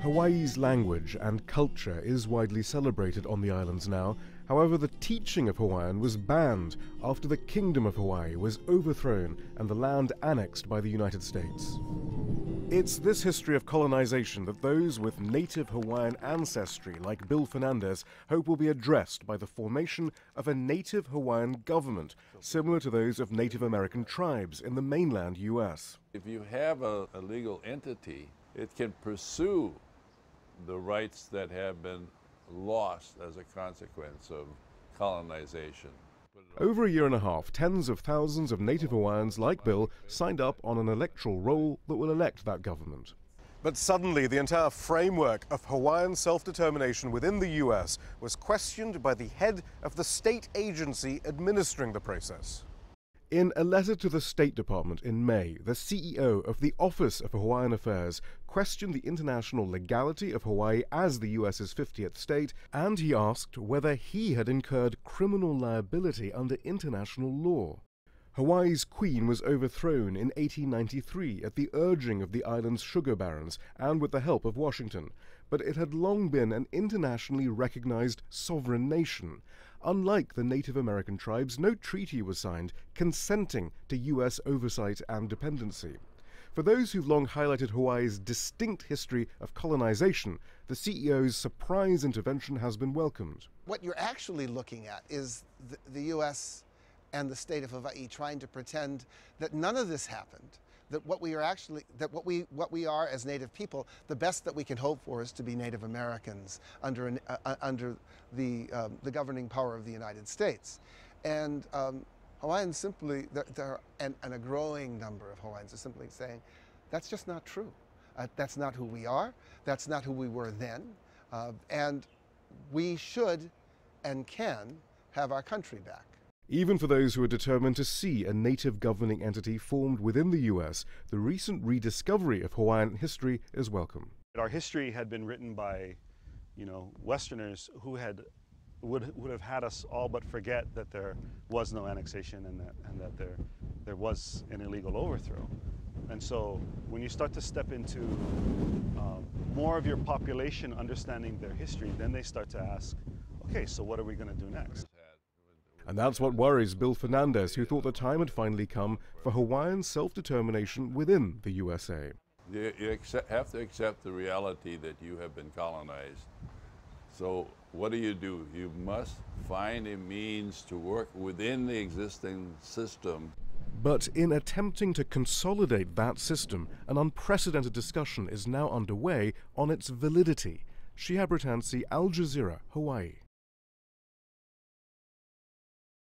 Hawaii's language and culture is widely celebrated on the islands now. However, the teaching of Hawaiian was banned after the Kingdom of Hawaii was overthrown and the land annexed by the United States. It's this history of colonization that those with native Hawaiian ancestry, like Bill Fernandez, hope will be addressed by the formation of a native Hawaiian government, similar to those of Native American tribes in the mainland U.S. If you have a legal entity, it can pursue the rights that have been lost as a consequence of colonization. Over a year and a half, tens of thousands of native Hawaiians like Bill signed up on an electoral roll that will elect that government. But suddenly, the entire framework of Hawaiian self-determination within the U.S. was questioned by the head of the state agency administering the process. In a letter to the State Department in May, the CEO of the Office of Hawaiian Affairs questioned the international legality of Hawaii as the U.S.'s 50th state, and he asked whether he had incurred criminal liability under international law. Hawaii's queen was overthrown in 1893 at the urging of the island's sugar barons and with the help of Washington, but it had long been an internationally recognized sovereign nation. Unlike the Native American tribes, no treaty was signed consenting to U.S. oversight and dependency. For those who've long highlighted Hawaii's distinct history of colonization, the CEO's surprise intervention has been welcomed. What you're actually looking at is the U.S. and the state of Hawaii trying to pretend that none of this happened, that what we are as Native people, the best that we can hope for is to be Native Americans under the governing power of the United States. And Hawaiians simply, and a growing number of Hawaiians are simply saying, that's just not true. That's not who we are. That's not who we were then. And we should and can have our country back. Even for those who are determined to see a native governing entity formed within the U.S., the recent rediscovery of Hawaiian history is welcome. Our history had been written by, Westerners who would have had us all but forget that there was no annexation and that there was an illegal overthrow. And so when you start to step into more of your population understanding their history, then they start to ask, okay, so what are we going to do next? And that's what worries Bill Fernandez, who thought the time had finally come for Hawaiian self-determination within the USA. You have to accept the reality that you have been colonized. So what do? You must find a means to work within the existing system. But in attempting to consolidate that system, an unprecedented discussion is now underway on its validity. Shihab Ratansi, Al Jazeera, Hawaii.